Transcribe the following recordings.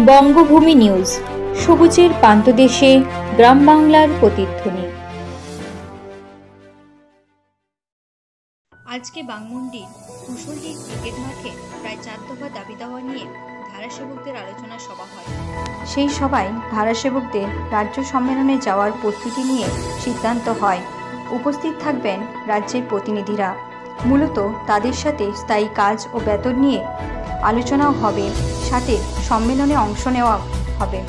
বঙ্গভূমি news, সবুজের প্রান্তদেশে গ্রাম বাংলার প্রতিধ্বনি। আজকে বাঘমুন্ডির কুশলী ক্রিকেট মাঠে প্রায় 4 দফা দাবি দেওয়া নিয়ে ধারাসেবকদের আলোচনা সভা হয়। সেই সভায় ধারাসেবকদের রাজ্য সম্মেলনে যাওয়ার প্রস্তুতি নিয়ে সিদ্ধান্ত হয়। উপস্থিত থাকবেন রাজ্যের প্রতিনিধিরা। মূলত তাদের সাথে স্থায়ী কাজ ও বেতন নিয়ে আলোচনাও হবে, সাথে সম্মেলনে অংশ নেওয়া হবে।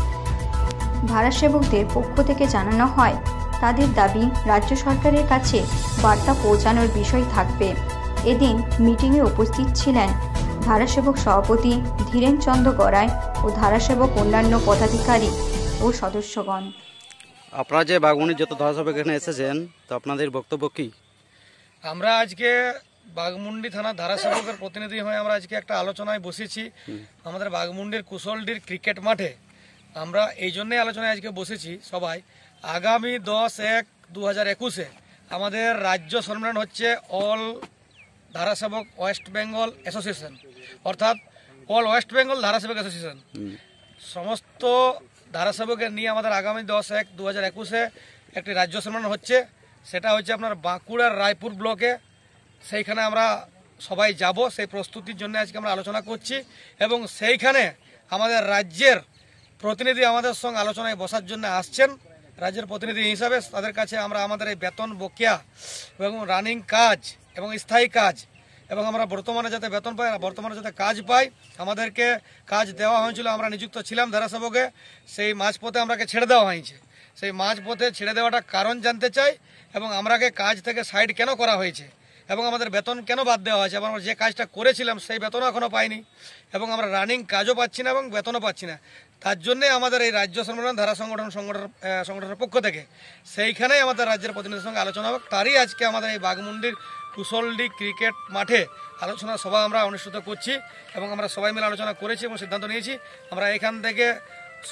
ধারাসেবকদের পক্ষ থেকে জানানো হয়, তাদের দাবি রাজ্য সরকারের কাছে বার্তা পৌঁছানোর বিষয় থাকবে। এদিন মিটিংয়ে উপস্থিত ছিলেন ধারাসেবক সভাপতি ধীরেন চন্দ্র গড়াই ও ধারাসেবক অন্যান্য পদাধিকারী ও সদস্যগণ। আপনারা যে বাঘমুন্ডির যত ধারাসেবক এখানে এসেছেন, তো আপনাদের বক্তব্য কি? আমরা আজকে বাঘমুন্ডি থানা ধারাসেবকের প্রতিনিধি হয়ে আমরা আজকে একটা আলোচনায় বসেছি। আমাদের বাঘমুন্ডির কুশলডির ক্রিকেট মাঠে আমরা এই জন্যই আলোচনায় আজকে বসেছি সবাই। আগামী 10/1/2021 আমাদের রাজ্য সম্মেলন হচ্ছে অল ধারাসেবক ওয়েস্ট বেঙ্গল অ্যাসোসিয়েশন, অর্থাৎ অল ওয়েস্ট বেঙ্গল ধারাসেবক অ্যাসোসিয়েশন। সমস্ত ধারাসেবকের নিয়ে আমাদের আগামী 10/1/2021 একটি রাজ্য সম্মেলন হচ্ছে। সেটা হচ্ছে আপনার বাঁকুড়ার রায়পুর ব্লকে। সেইখানে আমরা সবাই যাব, সেই প্রস্তুতির জন্য আজকে আমরা আলোচনা করছি। এবং সেইখানে আমাদের রাজ্যের প্রতিনিধি আমাদের সঙ্গে আলোচনায় বসার জন্য আসছেন। রাজ্যের প্রতিনিধি হিসাবে তাদের কাছে আমরা আমাদের এই বেতন বকেয়া এবং রানিং কাজ এবং স্থায়ী কাজ এবং আমরা বর্তমানে যাতে বেতন পাই, বর্তমানে যাতে কাজ পাই, আমাদেরকে কাজ দেওয়া হয়েছিল, আমরা নিযুক্ত ছিলাম ধারাসেবকে, সেই মাঝপথে আমরাকে ছেড়ে দেওয়া হয়েছে। সেই মাঝপথে ছেড়ে দেওয়াটা কারণ জানতে চাই এবং আমরাকে কাজ থেকে সাইড কেন করা হয়েছে এবং আমাদের বেতন কেন বাদ দেওয়া হয়েছে। এবং আমরা যে কাজটা করেছিলাম সেই বেতনও এখনও পাইনি এবং আমরা রানিং কাজও পাচ্ছি না এবং বেতনও পাচ্ছি না। তার জন্যে আমাদের এই রাজ্য সম্মেলন ধারা সংগঠনের পক্ষ থেকে সেইখানেই আমাদের রাজ্যের প্রতিনিধির সঙ্গে আলোচনা হবে। তারই আজকে আমাদের এই বাঘমুন্ডির কুশলডি ক্রিকেট মাঠে আলোচনা সভা আমরা অনুষ্ঠিত করছি এবং আমরা সবাই মিলে আলোচনা করেছি এবং সিদ্ধান্ত নিয়েছি আমরা এখান থেকে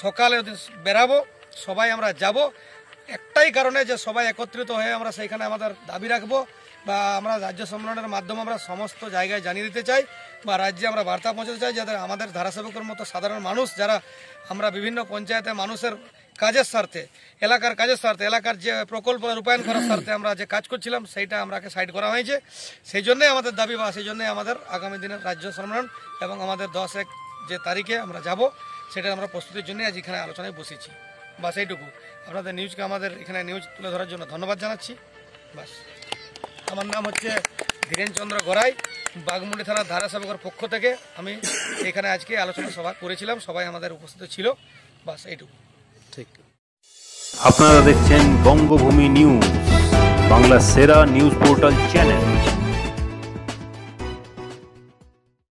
সকালে বেরাবো, সবাই আমরা যাব একটাই কারণে যে সবাই একত্রিত হয়ে আমরা সেইখানে আমাদের দাবি রাখবো বা আমরা রাজ্য সম্মেলনের মাধ্যমে আমরা সমস্ত জায়গায় জানিয়ে দিতে চাই বা রাজ্যে আমরা বার্তা পৌঁছাতে চাই, যাতে আমাদের ধারাসেবকের মতো সাধারণ মানুষ যারা আমরা বিভিন্ন পঞ্চায়েতে মানুষের কাজের স্বার্থে, এলাকার কাজের স্বার্থে, এলাকার যে প্রকল্প রূপায়ণ করার স্বার্থে আমরা যে কাজ করছিলাম সেইটা আমরাকে সাইড করা হয়েছে। সেই জন্যই আমাদের দাবি বা সেই জন্যই আমাদের আগামী দিনের রাজ্য সম্মেলন এবং আমাদের 10/1 যে তারিখে আমরা যাব সেটা আমরা প্রস্তুতির জন্য আজ এখানে আলোচনায় বসেছি। বাস এইটুকু। আপনাদের নিউজকে আমাদের এখানে নিউজ তুলে ধরার জন্য ধন্যবাদ জানাচ্ছি। বাস। আমার নাম হচ্ছে ধীরেন চন্দ্র গড়াই, বাঘমুন্ডি থানার ধারাসেবকের পক্ষ থেকে আমি এখানে আজকে আলোচনা সভা করেছিলাম, সবাই আমাদের উপস্থিত ছিল। বাস এইটুকু। ঠিক। আপনারা দেখছেন বঙ্গভূমি নিউজ, বাংলার সেরা নিউজ পোর্টাল চ্যানেল।